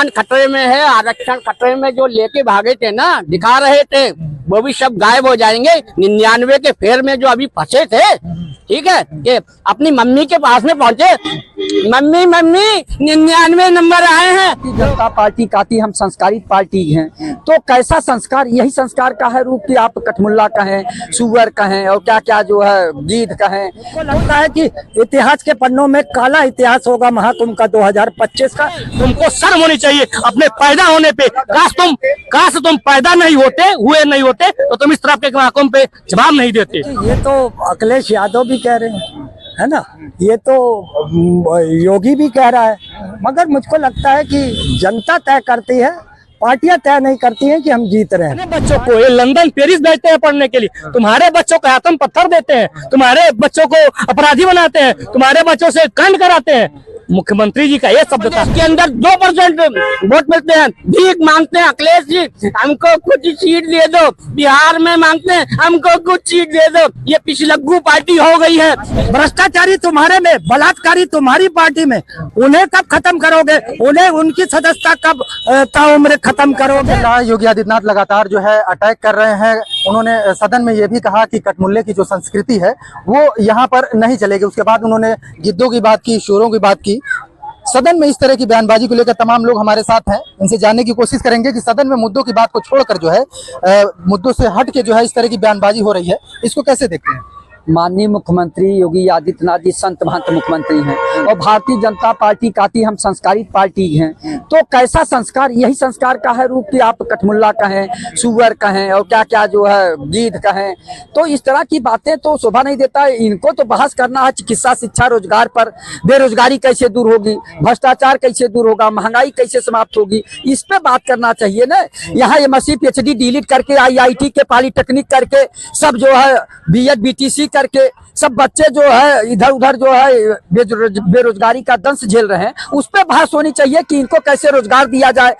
सम्मान खतरे में है, आरक्षण खतरे में, जो लेके भागे थे ना, दिखा रहे थे, वो भी सब गायब हो जाएंगे। 99 के फेर में जो अभी फंसे थे, ठीक है, कि अपनी मम्मी के पास में पहुंचे, मम्मी मम्मी 99 नंबर आए हैं। जनता पार्टी काती हम संस्कारित पार्टी हैं, तो कैसा संस्कार, यही संस्कार का है रूप कि आप कठमुल्ला कहें, सुअर कहें और क्या क्या जो है गीध कहें। तो लगता है कि इतिहास के पन्नों में काला इतिहास होगा महाकुंभ का 2025 का। तुमको शर्म होनी चाहिए अपने पैदा होने पे। काश तुम पैदा नहीं होते तो तुम इस तरह के महाकुंभ पे जवाब नहीं देते। ये तो अखिलेश यादव भी कह रहे हैं, है ना, ये तो योगी भी कह रहा है, मगर मुझको लगता है कि जनता तय करती है, पार्टियां तय नहीं करती हैं कि हम जीत रहे हैं। बच्चों को ये लंदन पेरिस भेजते हैं पढ़ने के लिए, तुम्हारे बच्चों को आतम पत्थर देते हैं, तुम्हारे बच्चों को अपराधी बनाते हैं, तुम्हारे बच्चों से कांड कराते हैं। मुख्यमंत्री जी का ये शब्द था के अंदर 2% वोट मिलते हैं, भीख मांगते हैं अखिलेश जी, हमको कुछ सीट दे दो। बिहार में मांगते हैं हमको कुछ सीट दे दो। ये पिछलग्गू पार्टी हो गई है। भ्रष्टाचारी तुम्हारे में, बलात्कारी तुम्हारी पार्टी में, उन्हें कब खत्म करोगे? उन्हें उनकी सदस्यता कब ताउम्र खत्म करोगे? योगी आदित्यनाथ लगातार जो है अटैक कर रहे हैं। उन्होंने सदन में ये भी कहा कि कठमुल्ले की जो संस्कृति है वो यहाँ पर नहीं चलेगी। उसके बाद उन्होंने गिद्धों की बात की, शोरों की बात की। सदन में इस तरह की बयानबाजी को लेकर तमाम लोग हमारे साथ हैं, इनसे जानने की कोशिश करेंगे कि सदन में मुद्दों की बात को छोड़कर जो है मुद्दों से हट के जो है इस तरह की बयानबाजी हो रही है, इसको कैसे देखते हैं? माननीय मुख्यमंत्री योगी आदित्यनाथ जी संत महंत मुख्यमंत्री हैं और भारतीय जनता पार्टी काती हम संस्कारित पार्टी हैं, तो कैसा संस्कार, यही संस्कार का है रूप कि आप कठमुल्ला कहें, सुअर कहें और क्या क्या जो है गीध कहें। तो इस तरह की बातें तो शोभा नहीं देता है। इनको तो बहस करना है चिकित्सा, शिक्षा, रोजगार पर। बेरोजगारी कैसे दूर होगी, भ्रष्टाचार कैसे दूर होगा, महंगाई कैसे समाप्त होगी, इस पे बात करना चाहिए ना। यहाँ MSc PhD डिलीट करके IIT के पॉलिटेक्निक करके सब जो है BEd BTC करके सब बच्चे जो है इधर उधर जो है बेरोजगारी का दंश झेल रहे हैं, उस पर बहस होनी चाहिए कि इनको कैसे रोजगार दिया जाए।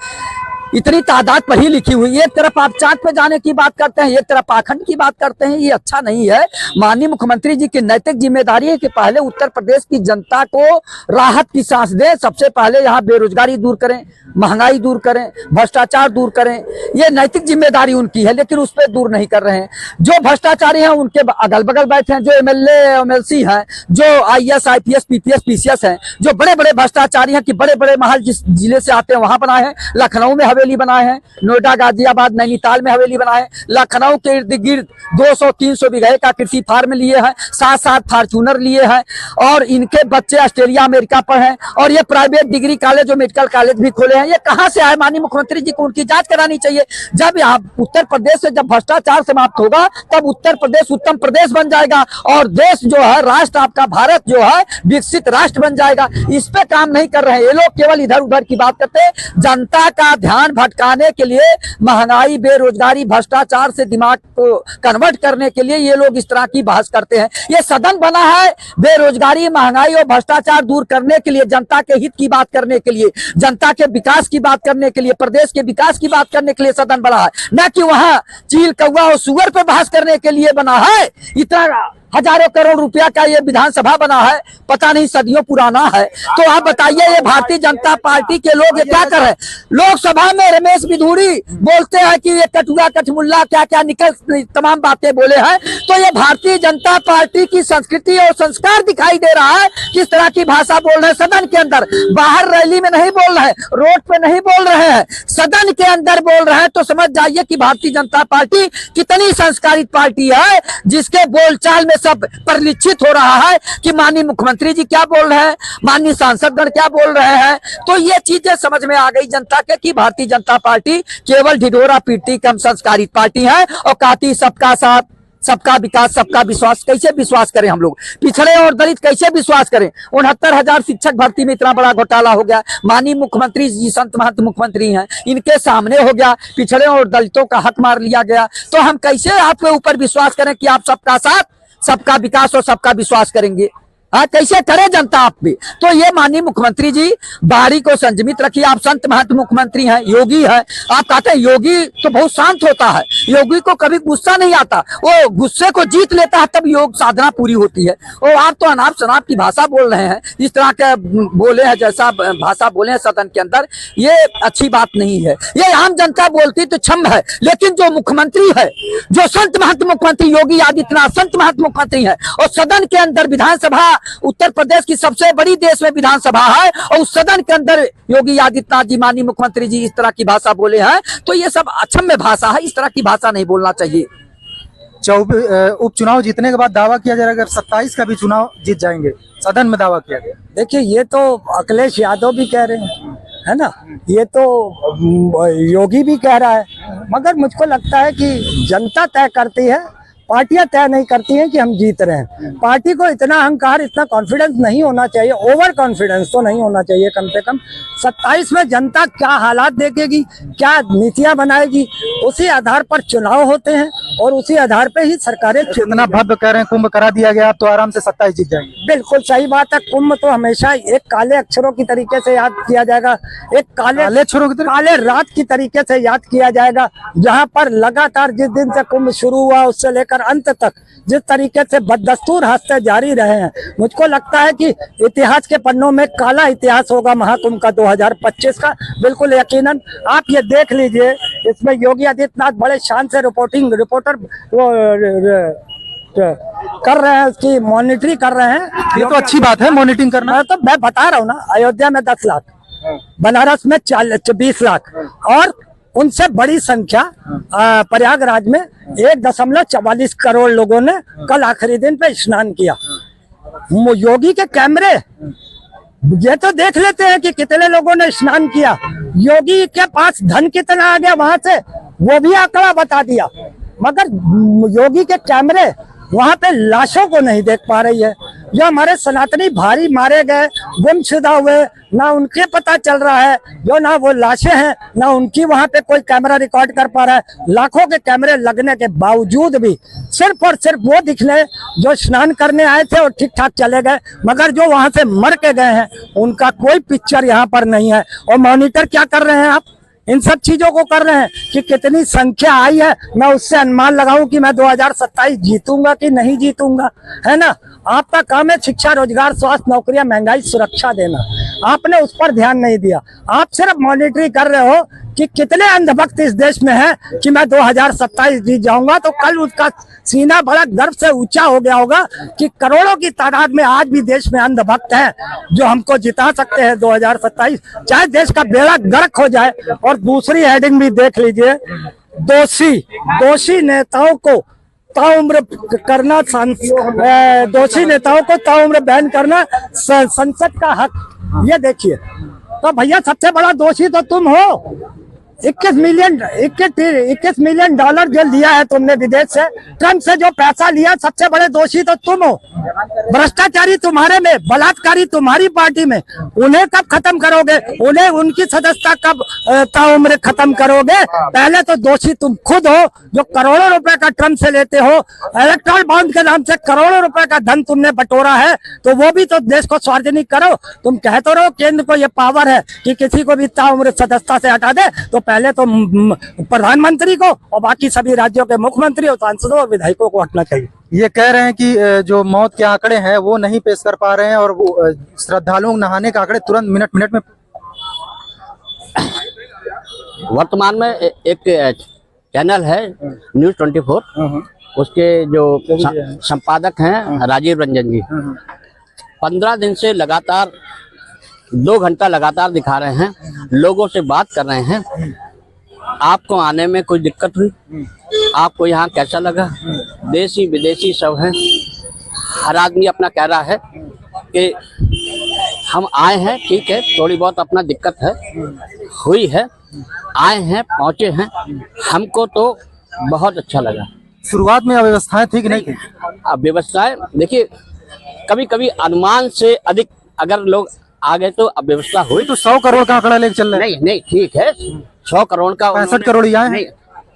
इतनी तादाद पढ़ी लिखी हुई, एक तरफ आप चांद पे जाने की बात करते हैं, एक तरफ पाखंड की बात करते हैं, ये अच्छा नहीं है। माननीय मुख्यमंत्री जी की नैतिक जिम्मेदारी है कि पहले उत्तर प्रदेश की जनता को राहत की सांस दें। सबसे पहले यहाँ बेरोजगारी दूर करें, महंगाई दूर करें, भ्रष्टाचार दूर करें, ये नैतिक जिम्मेदारी उनकी है, लेकिन उस पर दूर नहीं कर रहे हैं। जो भ्रष्टाचारी हैं उनके अगल बगल बैठे हैं, जो MLA MLC हैं, जो IAS IPS PPS PCS हैं, जो बड़े बड़े भ्रष्टाचारी हैं कि बड़े बड़े महल जिस जिले से आते हैं वहां बनाए हैं। लखनऊ में हवेली बनाए हैं, नोएडा, गाजियाबाद, नैनीताल में हवेली बनाए हैं। लखनऊ के इर्द गिर्द 200-300 बीघे का कृषि फार्म लिए हैं, 7-7 फॉर्च्यूनर लिए हैं, और इनके बच्चे ऑस्ट्रेलिया अमेरिका पर हैं, और ये प्राइवेट डिग्री कॉलेज और मेडिकल कॉलेज भी खोले हैं। ये कहां से आए? माननीय मुख्यमंत्री जी को उनकी जांच करानी चाहिए। जब यहाँ उत्तर प्रदेश से जब भ्रष्टाचार समाप्त होगा तब उत्तर प्रदेश उत्तम प्रदेश बन जाएगा और देश जो है, राष्ट्र आपका भारत जो है विकसित राष्ट्र बन जाएगा। इस पे काम नहीं कर रहे हैं ये लोग, केवल इधर उधर की बात करते हैं। जनता का ध्यान भटकाने के लिए, महंगाई, बेरोजगारी, भ्रष्टाचार से दिमाग को कन्वर्ट करने के लिए ये लोग इस तरह की बहस करते हैं। ये सदन बना है बेरोजगारी, महंगाई और भ्रष्टाचार दूर करने के लिए, जनता के हित की बात करने के लिए, जनता के विकास की बात करने के लिए, प्रदेश के विकास की बात करने के लिए सदन बना है, न कि वहां चील, कौवा और सुअर पे बहस करने के लिए बना है। इतना हजारों करोड़ रुपया का ये विधानसभा बना है, पता नहीं सदियों पुराना है। तो आप बताइए ये भारतीय जनता पार्टी के लोग ये क्या कर रहे हैं? लोकसभा में रमेश बिधूड़ी बोलते हैं कि ये कटुआ कठमुल्ला क्या क्या निकल तमाम बातें बोले हैं। तो ये भारतीय जनता पार्टी की संस्कृति और संस्कार दिखाई दे रहा है। किस तरह की भाषा बोल रहे हैं सदन के अंदर, बाहर रैली में नहीं बोल रहे हैं, रोड पे नहीं बोल रहे हैं, सदन के अंदर बोल रहे हैं। तो समझ जाइए कि भारतीय जनता पार्टी कितनी संस्कारित पार्टी है, जिसके बोलचाल में सब परिलक्षित हो रहा है कि माननीय मुख्यमंत्री जी क्या बोल रहे हैं, माननीय सांसदगण क्या बोल रहे हैं। तो ये चीजें समझ में आ गई जनता के कि भारतीय जनता पार्टी केवल ढिढोरा पीटती कम संस्कारित पार्टी है और कहती सबका साथ, सबका विकास, सबका विश्वास। कैसे विश्वास करें हम लोग? पिछड़े और दलित कैसे विश्वास करें? 69,000 शिक्षक भर्ती में इतना बड़ा घोटाला हो गया। माननीय मुख्यमंत्री जी संत महंत मुख्यमंत्री हैं, इनके सामने हो गया, पिछड़े और दलितों का हक मार लिया गया। तो हम कैसे आपके ऊपर विश्वास करें कि आप सबका साथ, सबका विकास और सबका विश्वास करेंगे? हाँ, कैसे करे जनता आप भी। तो ये माननीय मुख्यमंत्री जी बारी को संयमित रखिए। आप संत महंत मुख्यमंत्री हैं, योगी है। आप कहते हैं योगी तो बहुत शांत होता है, योगी को कभी गुस्सा नहीं आता, वो गुस्से को जीत लेता है तब योग साधना पूरी होती है। और आप तो अनाप शनाप की भाषा बोल रहे हैं, इस तरह के बोले हैं जैसा भाषा बोले हैं सदन के अंदर, ये अच्छी बात नहीं है। ये आम जनता बोलती तो क्षम है, लेकिन जो मुख्यमंत्री है, जो संत महंत मुख्यमंत्री योगी आदित्यनाथ संत महंत मुख्यमंत्री है, और सदन के अंदर विधानसभा उत्तर प्रदेश की सबसे बड़ी देश में विधानसभा है, और उस सदन के अंदर योगी आदित्यनाथ जी माननीय मुख्यमंत्री जी इस तरह की भाषा बोले हैं, तो ये सब अक्षम्य भाषा है। इस तरह की भाषा नहीं बोलना चाहिए। उपचुनाव जीतने के बाद दावा किया जा रहा है अगर 27 का भी चुनाव जीत जाएंगे, सदन में दावा किया गया। देखिए, ये तो अखिलेश यादव भी कह रहे हैं, है ना, ये तो योगी भी कह रहा है, मगर मुझको लगता है कि जनता तय करती है, पार्टियां तय नहीं करती हैं कि हम जीत रहे हैं। पार्टी को इतना अहंकार, इतना कॉन्फिडेंस नहीं होना चाहिए, ओवर कॉन्फिडेंस तो नहीं होना चाहिए। कम से कम 27 में जनता क्या हालात देखेगी, क्या नीतियां बनाएगी, उसी आधार पर चुनाव होते हैं और उसी आधार पे ही सरकारें। इतना भव्य कह रहे हैं, कुंभ करा दिया गया, आप तो आराम से 27 जीत जाएंगे। बिल्कुल सही बात है। कुंभ तो हमेशा एक काले अक्षरों की तरीके से याद किया जाएगा, एक काले अक्षरों की काले रात की तरीके से याद किया जाएगा, जहां पर लगातार जिस दिन से कुंभ शुरू हुआ उससे लेकर अंत तक जिस तरीके से बददस्तूर हादसे जारी रहे हैं, मुझको लगता है कि इतिहास के पन्नों में काला इतिहास होगा महाकुंभ का 2025 का, बिल्कुल यकीनन। आप ये देख लीजिए, इसमें योगी आदित्यनाथ बड़े शान से रिपोर्टर कर रहे हैं, उसकी मॉनिटरिंग कर रहे हैं। ये तो अच्छी बात है मॉनिटरिंग करना। तो मैं बता रहा हूँ ना, अयोध्या में 10 लाख, बनारस में 20 लाख, और उनसे बड़ी संख्या प्रयागराज में 1.44 करोड़ लोगों ने कल आखिरी दिन पे स्नान किया। योगी के कैमरे ये तो देख लेते हैं कि कितने लोगों ने स्नान किया, योगी के पास धन कितना आ गया वहां से वो भी आंकड़ा बता दिया, मगर योगी के कैमरे वहां पे लाशों को नहीं देख पा रही है। जो हमारे सनातनी भाई मारे गए, गुमशुदा हुए, ना उनके पता चल रहा है, जो ना वो लाशें हैं, ना उनकी वहां पे कोई कैमरा रिकॉर्ड कर पा रहा है। लाखों के कैमरे लगने के बावजूद भी सिर्फ और सिर्फ वो दिखने जो स्नान करने आए थे और ठीक ठाक चले गए, मगर जो वहां से मर के गए हैं उनका कोई पिक्चर यहाँ पर नहीं है। और मॉनिटर क्या कर रहे हैं आप, इन सब चीजों को कर रहे हैं कि कितनी संख्या आई है, मैं उससे अनुमान लगाऊं कि मैं 2027 जीतूंगा कि नहीं जीतूंगा, है ना। आपका काम है शिक्षा, रोजगार, स्वास्थ्य, नौकरियां, महंगाई, सुरक्षा देना, आपने उस पर ध्यान नहीं दिया। आप सिर्फ मॉनिटरिंग कर रहे हो कि कितने अंधभक्त इस देश में हैं कि मैं 2027 जीत जाऊंगा, तो कल उसका सीना बड़ा गर्व से ऊंचा हो गया होगा कि करोड़ों की तादाद में आज भी देश में अंधभक्त हैं जो हमको जिता सकते हैं 2027, चाहे देश का बेड़ा गर्क हो जाए। और दूसरी हेडिंग भी देख लीजिए, दोषी नेताओं को ताउम्र करना, दोषी नेताओं को ताउम्र बैन करना संसद का हक। ये देखिए, तो भैया सबसे बड़ा दोषी तो तुम हो। 21 मिलियन डॉलर जो लिया है तुमने विदेश से, ट्रम्प से जो पैसा लिया, सबसे बड़े दोषी तो तुम हो। भ्रष्टाचारी तुम्हारे में, बलात्कारी तुम्हारी पार्टी में, उन्हें कब खत्म करोगे? उन्हें उनकी सदस्यता कब ताउम्र खत्म करोगे? पहले तो दोषी तुम खुद हो जो करोड़ों रुपए का ट्रम्प से लेते हो, इलेक्ट्रल बॉन्ड के नाम से करोड़ों रुपए का धन तुमने बटोरा है, तो वो भी तो देश को सार्वजनिक करो। तुम कहते रहो केंद्र को ये पावर है कि किसी को भी ताउम्र सदस्यता से हटा दे, तो पहले तो प्रधानमंत्री को और बाकी सभी राज्यों के मुख्यमंत्री और सांसदों और विधायकों को हटना चाहिए। ये कह रहे हैं कि जो मौत के आंकड़े हैं वो नहीं पेश कर पा रहे हैं, और वो श्रद्धालुओं नहाने के आंकड़े तुरंत मिनट में। वर्तमान में एक चैनल है न्यूज़ 24, उसके जो संपादक हैं राजीव रंजन जी, 15 दिन से लगातार 2 घंटा लगातार दिखा रहे हैं, लोगों से बात कर रहे हैं। आपको आने में कोई दिक्कत हुई? आपको यहाँ कैसा लगा? देसी विदेशी सब हैं, हर आदमी अपना कह रहा है कि हम आए हैं, ठीक है, थोड़ी बहुत अपना दिक्कत है, हुई है, आए हैं, पहुँचे हैं, हमको तो बहुत अच्छा लगा। शुरुआत में अव्यवस्थाएं थी कि नहीं थी? अव्यवस्थाएं देखिए, कभी कभी अनुमान से अधिक अगर लोग आ गए तो अव्यवस्था हुई। तो 100 करोड़ का आंकड़ा लेके चल रहे हैं। नहीं, ठीक है, 100 करोड़ का 65 करोड़ ही आए हैं। नहीं,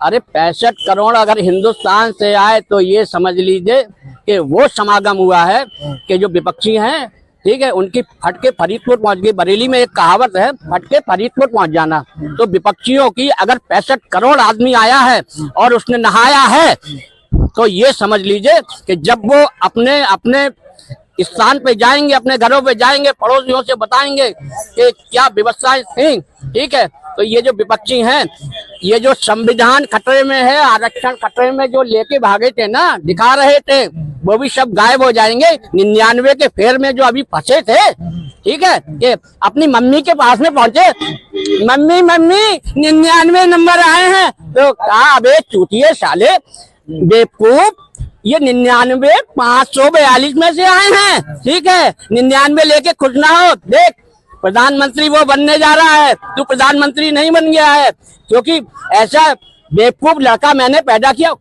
अरे 65 करोड़ अगर हिंदुस्तान से आए तो ये समझ लीजिए कि वो समागम हुआ है कि जो विपक्षी हैं, ठीक है, उनकी फटके फरीदपुर पहुंच गई। बरेली में एक कहावत है, फटके फरीदपुर पहुंच जाना। तो विपक्षियों की अगर 65 करोड़ आदमी आया है और उसने नहाया है, तो ये समझ लीजिए कि जब वो अपने अपने स्थान पे जाएंगे, अपने घरों पे जाएंगे, पड़ोसियों से बताएंगे कि क्या व्यवस्थाएं थी, ठीक है। तो ये जो विपक्षी हैं, ये जो संविधान खतरे में है, आरक्षण खतरे में जो लेके भागे थे ना, दिखा रहे थे, वो भी सब गायब हो जाएंगे 99 के फेर में जो अभी फंसे थे, ठीक है, कि अपनी मम्मी के पास में पहुंचे, मम्मी मम्मी 99 नंबर आए हैं, तो कहा अबे चूतिए साले बेवकूफ, ये 99 542 में से आए हैं, ठीक है। 99 लेके खुश ना हो, देख प्रधानमंत्री वो बनने जा रहा है, तू प्रधानमंत्री नहीं बन गया है, क्योंकि ऐसा बेवकूफ लड़का मैंने पैदा किया,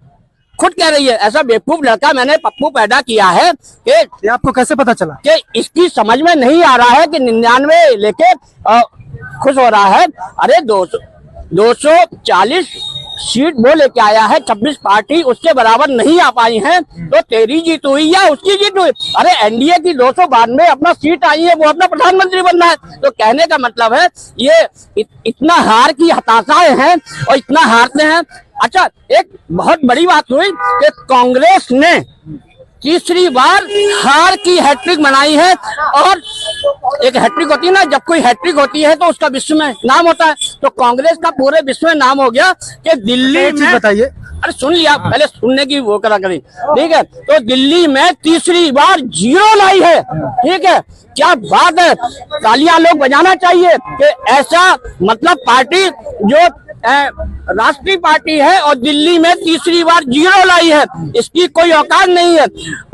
खुद कह रही है, ऐसा बेवकूफ लड़का मैंने पप्पू पैदा किया है कि ये आपको कैसे पता चला? कि इसकी समझ में नहीं आ रहा है कि 99 लेके खुश हो रहा है। अरे 240 सीट वो लेके आया है, 26 पार्टी उसके बराबर नहीं आ पाई हैं, तो तेरी जीत हुई या उसकी जीत हुई? अरे एनडीए की 292 अपना सीट आई है, वो अपना प्रधानमंत्री बनना है। तो कहने का मतलब है ये इतना हार की हताशाएं हैं और इतना हारते हैं। अच्छा, एक बहुत बड़ी बात हुई कि कांग्रेस ने तीसरी बार हार की हैट्रिक बनाई है, और एक हैट्रिक होती है ना, जब कोई हैट्रिक होती है तो उसका विश्व में नाम होता है, तो कांग्रेस का पूरे विश्व में नाम हो गया कि दिल्ली में, बताइए। अरे सुन लिया, पहले सुनने की वो करा करी, ठीक है। तो दिल्ली में तीसरी बार 0 लाई है, ठीक है, क्या बात है, तालियां लोग बजाना चाहिए कि ऐसा मतलब पार्टी जो राष्ट्रीय पार्टी है और दिल्ली में तीसरी बार 0 लाई है, इसकी कोई औकात नहीं है।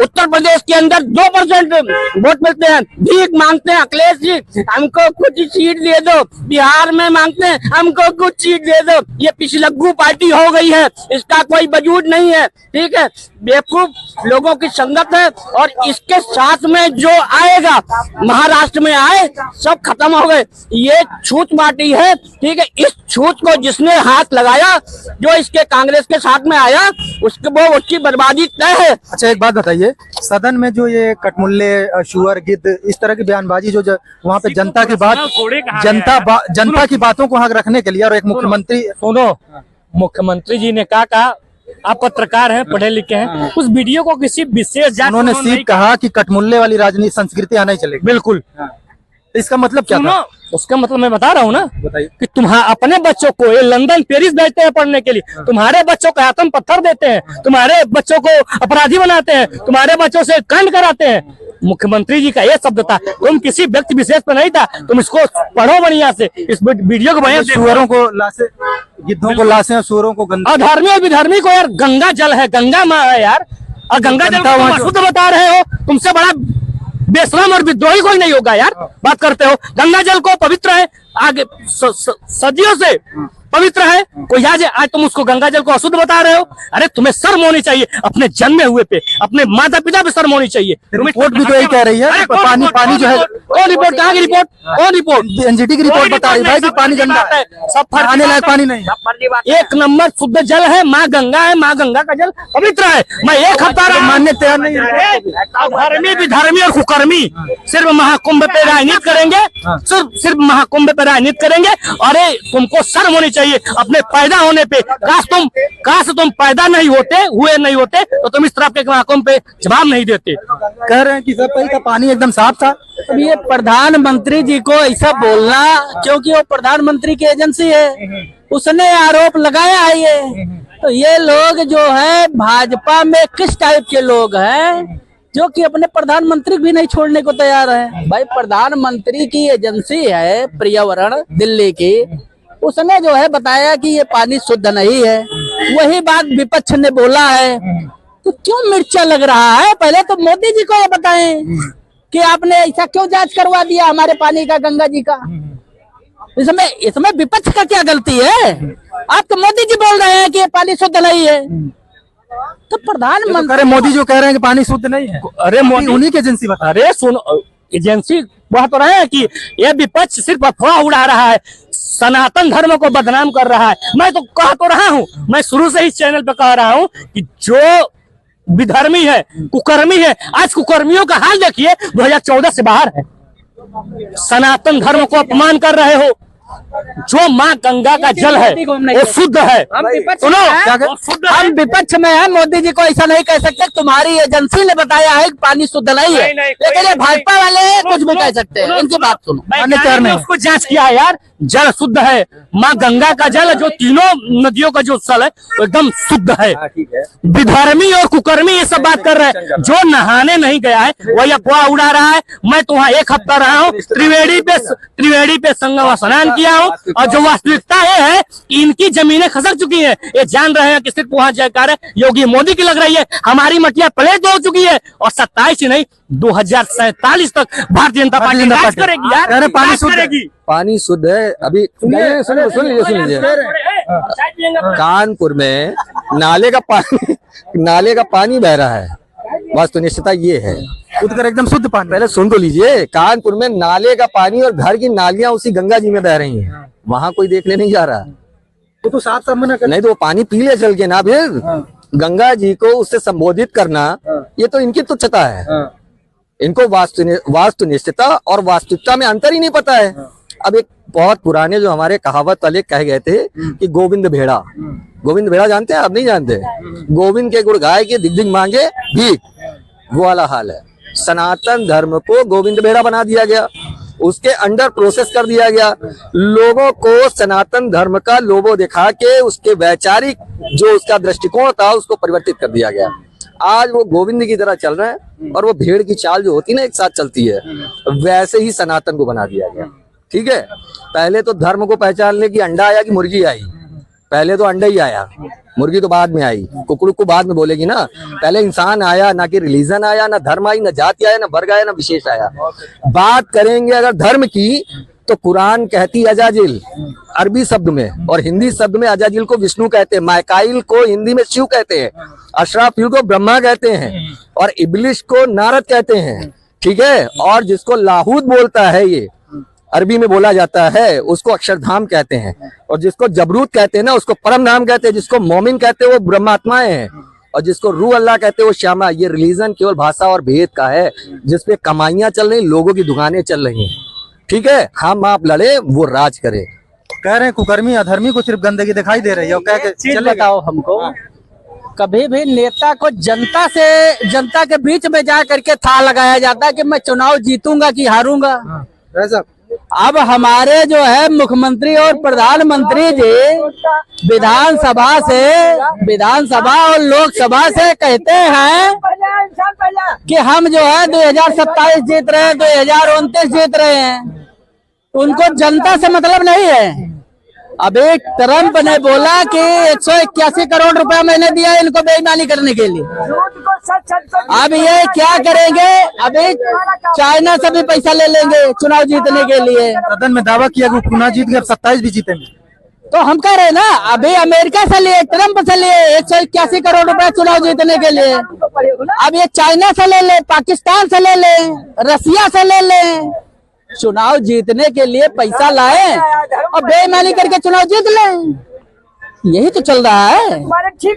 उत्तर प्रदेश के अंदर 2% वोट मिलते हैं, भीख मांगते हैं अखिलेश जी हमको कुछ सीट दे दो, बिहार में मांगते हैं हमको कुछ सीट दे दो, ये पिछलग्गू पार्टी हो गई है, इसका कोई वजूद नहीं है, ठीक है, बेवकूफ लोगों की संगत है। और इसके साथ में जो आएगा, महाराष्ट्र में आए सब खत्म हो गए, ये छूत पार्टी है, ठीक है। इस छूत को जिसने हाथ लगाया, जो इसके कांग्रेस के साथ में आया, उसकी बर्बादी तय है। अच्छा, एक बात बताइए, सदन में जो ये कटमुल्ले, शुअर, गिद्ध, इस तरह की बयानबाजी जो वहाँ पे जनता की बात, जनता की बातों को हक रखने के लिए, और एक मुख्यमंत्री, सुनो, मुख्यमंत्री जी ने कहा आप पत्रकार हैं, पढ़े लिखे हैं, उस वीडियो को किसी विशेष जात उन्होंने सीधे कहा कि कटमुल्ले वाली राजनीति संस्कृति आना ही चलेगी। बिल्कुल, इसका मतलब क्या था? उसका मतलब मैं बता रहा हूँ ना, बताइए। कि तुम्हारे अपने बच्चों को ये लंदन पेरिस भेजते हैं पढ़ने के लिए, तुम्हारे बच्चों को आतम पत्थर देते हैं, तुम्हारे बच्चों को अपराधी बनाते हैं, तुम्हारे बच्चों से कांड कराते हैं। मुख्यमंत्री जी का ये शब्द था, तुम किसी व्यक्ति विशेष पर नहीं था, तुम इसको पढ़ो बढ़िया से, इस वीडियो को बढ़िया। सुअरों को लाशें, गिद्धों को लाशें और सुअरों को गंदा, अधर्मी और विधर्मी को यार गंगा जल है, गंगा माँ है यार, और गंगा जल को तुम अशुद्ध बता रहे हो, तुमसे बड़ा बेशरम और विद्रोही कोई नहीं होगा यार, बात करते हो। गंगा जल को पवित्र है, आगे सदियों से पवित्र है, कोई आज तुम उसको गंगा जल को अशुद्ध बता रहे हो। अरे तुम्हें शर्म होनी चाहिए, अपने जन्मे हुए पे, अपने माता पिता पे शर्म होनी चाहिए। रिपोर्ट भी तो यही कह रही है, पानी जो है, कौन रिपोर्ट, कहाँ की रिपोर्ट, कौन रिपोर्ट? एनजीटी की रिपोर्ट बता रही है कि पानी गंदा है, सब आने लायक पानी नहीं। 1 नंबर शुद्ध जल है, माँ गंगा है, माँ गंगा का जल पवित्र है। मैं 1 हफ्ता मानने तैयार नहीं है। धर्मी विधर्मी और कुकर्मी सिर्फ महाकुंभ पे राजनीति करेंगे, सिर्फ महाकुंभ पे राजनीति करेंगे। अरे तुमको शर्म होनी चाहिए अपने पैदा होने पे। काश तुम पैदा नहीं होते तो तुम इस तरह के महाकुंभ पे जवाब नहीं देते। कह रहे हैं कि सब का पानी एकदम साफ था। अब ये प्रधानमंत्री जी को ऐसा बोलना, क्योंकि वो प्रधानमंत्री की एजेंसी है, उसने आरोप लगाया है ये। तो ये लोग जो है भाजपा में किस टाइप के लोग हैं जो कि अपने प्रधानमंत्री भी नहीं छोड़ने को तैयार है। भाई प्रधानमंत्री की एजेंसी है पर्यावरण दिल्ली की, उसने जो है बताया कि ये पानी शुद्ध नहीं है, वही बात विपक्ष ने बोला है, तो क्यों मिर्चा लग रहा है? पहले तो मोदी जी को ये बताएं कि आपने ऐसा क्यों जांच करवा दिया हमारे पानी का, गंगा जी का। इसमें विपक्ष का क्या गलती है? आप तो मोदी जी बोल रहे हैं कि ये पानी शुद्ध नहीं है, तो प्रधानमंत्री मोदी जो कह रहे हैं कि पानी शुद्ध नहीं है। अरे मोदी उन्हीं की एजेंसी बता। अरे सुनो, एजेंसी वह तो रहे हैं कि ये विपक्ष सिर्फ अफवाह उड़ा रहा है। सनातन धर्म को बदनाम कर रहा है। मैं तो कह तो रहा हूं, मैं शुरू से इस चैनल पे कह रहा हूं कि जो विधर्मी है, कुकर्मी है, आज कुकर्मियों का हाल देखिए, 2014 से बाहर है। सनातन धर्म को अपमान कर रहे हो। जो माँ गंगा का जल है वो शुद्ध है। सुनो, हम विपक्ष में हैं, मोदी जी को ऐसा नहीं कह सकते। तुम्हारी एजेंसी ने बताया है कि पानी शुद्ध नहीं है, लेकिन ये भाजपा वाले कुछ भी कह सकते हैं। इनकी बात सुनो। मैंने उसको जांच किया है यार, जल शुद्ध है। माँ गंगा का जल, जो तीनों नदियों का जो जल है वो एकदम शुद्ध है। विधर्मी और कुकर्मी ये सब बात कर रहे हैं। जो नहाने नहीं गया है वही अफवाह उड़ा रहा है। मैं तो वहाँ 1 हफ्ता रहा हूँ, त्रिवेणी पे संगम स्नान किया हूँ, और जो वास्तविकता ये है कि इनकी जमीनें खसक चुकी हैं। ये जान रहे हैं कि सिर्फ वहाँ जयकार योगी मोदी की लग रही है। हमारी मटिया प्लेट हो चुकी है, और 27 ही नहीं 2047 तक भारतीय जनता पार्टी राज करेगी यार, पानी करेगी। पानी शुद्ध है। अभी सुन लीजिए कानपुर में नाले का पानी बह रहा है। वास्तुनिष्ठता ये है, उधर एकदम शुद्ध पानी। पहले सुन तो लीजिए, कानपुर में नाले का पानी और घर की नालियां उसी गंगा जी में बह रही हैं। वहां कोई देखने नहीं जा रहा। तो साफ साफ मना कर, नहीं तो वो पानी पी ले चल के ना। फिर गंगा जी को उससे संबोधित करना ये तो इनकी तुच्छता है। इनको वास्तुनिष्ठता और वास्तविकता में अंतर ही नहीं पता है। अब एक बहुत पुराने जो हमारे कहावत वाले कह गए थे कि गोविंद भेड़ा जानते हैं? आप नहीं जानते। गोविंद के गुण गाय के दिग दिग मांगे भीख, वो वाला हाल है। सनातन धर्म को गोविंद भेड़ा बना दिया गया, उसके अंडर प्रोसेस कर दिया गया। लोगों को सनातन धर्म का लोगो दिखा के उसके वैचारिक जो उसका दृष्टिकोण था उसको परिवर्तित कर दिया गया। आज वो गोविंद की तरह चल रहे हैं, और वो भेड़ की चाल जो होती है ना एक साथ चलती है, वैसे ही सनातन को बना दिया गया। ठीक है, पहले तो धर्म को पहचानने की अंडा आया कि मुर्गी आई। पहले तो अंडा ही आया, मुर्गी तो बाद में आई। कुकड़ू को बाद में बोलेगी ना। पहले इंसान आया, ना कि रिलीजन आया, ना धर्म आई, ना जाति आया, ना वर्ग आया, ना विशेष आया। बात करेंगे अगर धर्म की, तो कुरान कहती अजाजिल अरबी शब्द में, और हिंदी शब्द में अजाजिल को विष्णु कहते हैं, माइकाइल को हिंदी में शिव कहते हैं, अशराफिल को ब्रह्मा कहते हैं, और इब्लिश को नारद कहते हैं। ठीक है, और जिसको लाहूद बोलता है, ये अरबी में बोला जाता है, उसको अक्षरधाम कहते हैं, और जिसको जबरूत कहते हैं ना उसको परम धाम कहते हैं, जिसको मोमिन कहते हैं वो ब्रह्मात्माएं हैं, और जिसको रूह अल्लाह कहते हैं वो श्यामा। ये रिलीजन केवल भाषा और भेद का है, जिसपे कमाइयां चल रही, लोगों की दुकानें चल रही हैं। ठीक है, हम आप लड़े, वो राज करे। कह रहे हैं कुकर्मी अधर्मी को सिर्फ गंदगी दिखाई दे रही है। कह के चल बताओ हमको, कभी भी नेता को जनता के बीच में जा करके था लगाया जाता है कि मैं चुनाव जीतूंगा कि हारूंगा। ऐसा अब हमारे जो है मुख्यमंत्री और प्रधानमंत्री जी विधानसभा और लोकसभा से कहते हैं कि हम जो है 2027 जीत रहे हैं, 2029 जीत रहे हैं। उनको जनता से मतलब नहीं है। अभी ट्रंप ने बोला कि 181 करोड़ रुपया मैंने दिया इनको बेईमानी करने के लिए। अब ये क्या करेंगे? अभी चाइना से भी पैसा ले लेंगे चुनाव जीतने के लिए। सदन में दावा किया कि चुनाव जीत गए, अब 27 भी जीतेंगे। तो हम कह रहे हैं ना, अभी अमेरिका से लिए, ट्रंप से लिए 181 करोड़ रुपया चुनाव जीतने के लिए। अब ये चाइना से ले ले, पाकिस्तान से ले ले, रसिया से ले ले, चुनाव जीतने के लिए पैसा लाए और बेईमानी करके चुनाव जीत लें। यही तो चल रहा है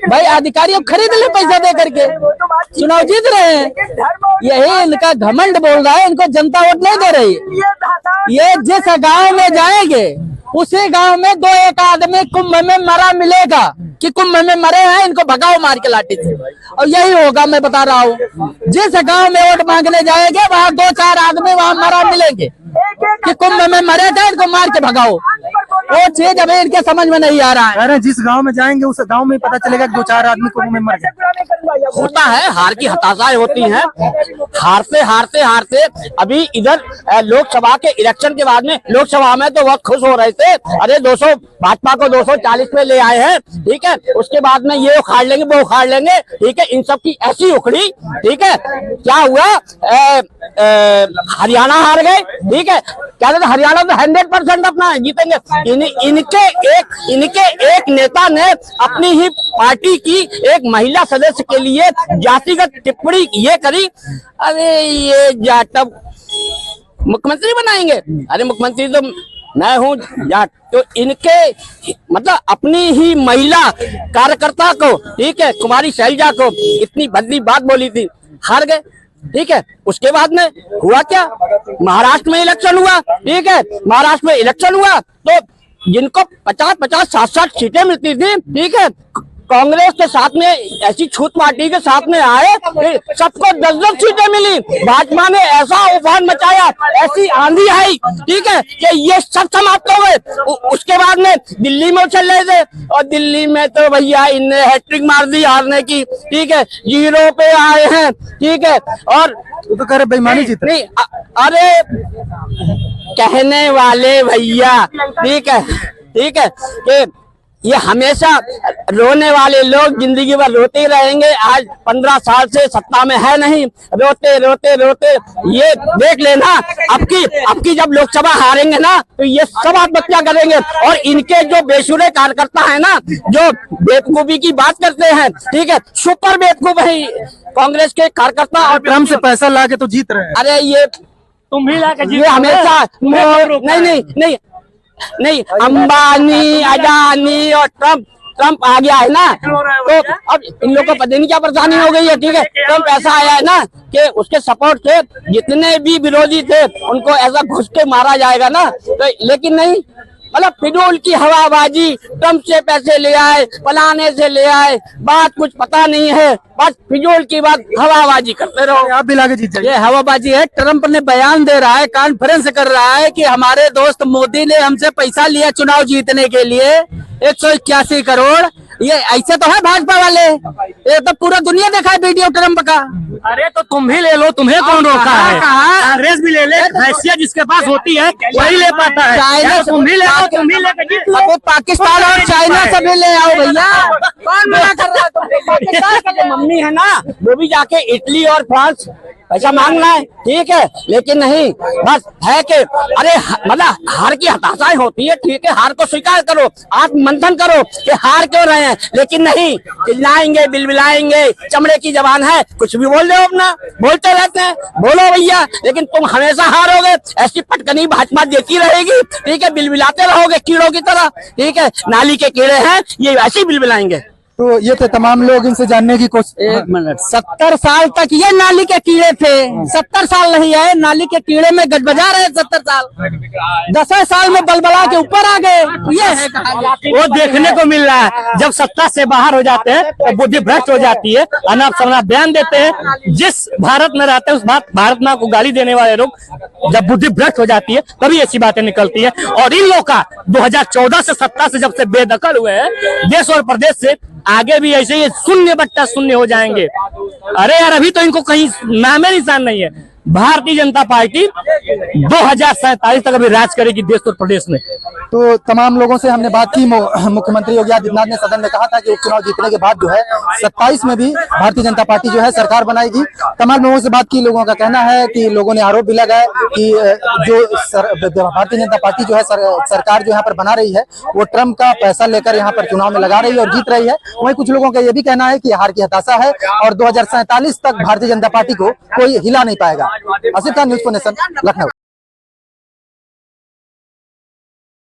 भाई। अधिकारियों खरीद ले पैसा दे करके, चुनाव जीत रहे हैं। यही इनका घमंड बोल रहा है। इनको जनता वोट नहीं दे रही। ये जिस गांव में जाएंगे उसी गांव में 2-1 आदमी कुंभ में मरा मिलेगा कि कुंभ में मरे हैं, इनको भगाओ मार के लाठी से। और यही होगा, मैं बता रहा हूँ। जिस गांव में वोट मांगने जाएंगे वहाँ 2-4 आदमी वहाँ मरा मिलेंगे कि कुंभ में मरे थे, इनको मार के भगाओ। वो चीज अभी इनके समझ में नहीं आ रहा है। अरे जिस गांव में जाएंगे उस गांव में पता चलेगा 2-4 आदमी कुंभ में मर गए। होता है, हार की हताशाएं होती हैं। हारते अभी इधर लोकसभा के इलेक्शन के बाद में, लोकसभा में तो बहुत खुश हो रहे थे, अरे 200 भाजपा को 240 में ले आए हैं। ठीक है, उसके बाद में ये उखाड़ लेंगे, वो उखाड़ लेंगे। ठीक है, इन सब की ऐसी उखड़ी। ठीक है, क्या हुआ? हरियाणा हार गए। ठीक है, क्या कहते हरियाणा तो 100% अपना जीतेंगे। इनके एक नेता ने अपनी ही पार्टी की एक महिला सदस्य के लिए जातिगत टिप्पणी ये करी, अरे ये जाटव मुख्यमंत्री बनाएंगे। अरे मुख्यमंत्री तो मैं हूँ जाट, तो इनके मतलब अपनी ही महिला कार्यकर्ता को, ठीक है, कुमारी शैलजा को इतनी भद्दी बात बोली थी, हार गए। ठीक है, उसके बाद में हुआ क्या, महाराष्ट्र में इलेक्शन हुआ। ठीक है, महाराष्ट्र में इलेक्शन हुआ तो जिनको 50-50, 60-60 सीटें मिलती थी, ठीक है, कांग्रेस के साथ में ऐसी छूत पार्टी के साथ में आए, सबको 10-10 सीटें मिली। भाजपा ने ऐसा उफान मचाया, ऐसी आंधी आई, ठीक है, कि ये सब समाप्त हो गए। उसके बाद में दिल्ली में चल रहे थे और दिल्ली में तो भैया इनने हैट्रिक मार दी हारने की। ठीक है, 0 पे आए हैं। ठीक है, और तो कह रहे बेईमानी जीत नहीं, अरे कहने वाले भैया, ठीक है, ठीक है, कि ये हमेशा रोने वाले लोग जिंदगी भर रोते ही रहेंगे। आज 15 साल से सत्ता में है नहीं, रोते रोते रोते ये देख लेना, अब की जब लोकसभा हारेंगे ना तो ये सब आत्महत्या करेंगे। और इनके जो बेसुरे कार्यकर्ता है ना, जो बेवकूफी की बात करते हैं, ठीक है, सुपर बेवकूफ है कांग्रेस के कार्यकर्ता। और ट्रम्प से पैसा ला के तो जीत रहे हैं। अरे ये तुम भी लाके ये हमेशा नहीं, अंबानी, अडानी और ट्रम्प आ गया है ना, तो अब इन लोगों को पता नहीं क्या परेशानी हो गई है। ठीक है, ट्रम्प ऐसा आया है ना कि उसके सपोर्ट से जितने भी विरोधी थे उनको ऐसा घुस के मारा जाएगा ना, तो लेकिन नहीं, मतलब फिजूल की हवाबाजी, ट्रम्प से पैसे ले आए, फलाने से ले आए, बात कुछ पता नहीं है, बस फिजूल की बात हवाबाजी करते रहो। आप भी लाके जीत जाइए। ये हवाबाजी है। ट्रम्प ने बयान दे रहा है, कॉन्फ्रेंस कर रहा है कि हमारे दोस्त मोदी ने हमसे पैसा लिया चुनाव जीतने के लिए 181 करोड़। ये ऐसे तो है भाजपा वाले, ये तो पूरा दुनिया देखा है वीडियो ट्रम्प का। अरे तो तुम भी ले लो, तुम्हें कौन रोका है? कांग्रेस भी ले ले, हैसियत जिसके पास होती है वही ले पाता है। चाइना तुम भी ले लो, तुम भी लेके जीत लो। अब पाकिस्तान और चाइना से भी ले आओ भैया। कौन मना कर रहा है? पाकिस्तान का जो मम्मी है ना, वो भी जाके इटली और फ्रांस पैसा मांग रहा है। ठीक है, लेकिन नहीं, बस है कि अरे मतलब हार की हताशाएं होती है। ठीक है, हार को स्वीकार करो, आत्ममंथन करो कि हार क्यों रहे हैं, लेकिन नहीं, चिल्लाएंगे, बिलबिलाएंगे, चमड़े की जबान है, कुछ भी बोल दो, अपना बोलते रहते हैं, बोलो भैया, लेकिन तुम हमेशा हारोगे। ऐसी पटकनी भाजपा देती रहेगी। ठीक है, बिलबिलाते रहोगे कीड़ों की तरह। ठीक है, नाली के कीड़े हैं, ये ऐसे ही बिलबिलाएंगे। तो ये थे तमाम लोग, इनसे जानने की कोशिश। 1 मिनट, 70 साल तक ये नाली के कीड़े थे। 70 साल नहीं आए, नाली के कीड़े में गजबजा रहे 70 साल। 10 साल में बलबला के ऊपर आ गए। ये है कहानी। वो देखने को मिल रहा है। जब सत्ता से बाहर हो जाते हैं तो बुद्धि भ्रष्ट हो जाती है, अनाप शनाप बयान देते हैं। जिस भारत में रहते हैं उस भारत माँ को गाली देने वाले लोग जब बुद्धि भ्रष्ट हो जाती है तभी ऐसी बातें निकलती है। और इन लोग का 2014 से सत्ता से जब से बेदखल हुए हैं देश और प्रदेश से, आगे भी ऐसे ही शून्य बट्टा शून्य हो जाएंगे। अरे यार, अभी तो इनको कहीं नामे निशान नहीं है। भारतीय जनता पार्टी 2047 तक अभी राज करेगी देश और प्रदेश में। तो तमाम लोगों से हमने बात की। मुख्यमंत्री योगी आदित्यनाथ ने सदन में कहा था कि उपचुनाव जीतने के बाद जो है 27 में भी भारतीय जनता पार्टी जो है सरकार बनाएगी। तमाम लोगों से बात की, लोगों का कहना है कि लोगों ने आरोप भी लगाया कि जो भारतीय जनता पार्टी जो है सरकार जो यहाँ पर बना रही है वो ट्रम्प का पैसा लेकर यहाँ पर चुनाव में लगा रही है और जीत रही है। वहीं कुछ लोगों का ये भी कहना है कि हार की हताशा है और 2047 तक भारतीय जनता पार्टी को कोई हिला नहीं पाएगा। Asif Khan, news for nation, Lucknow.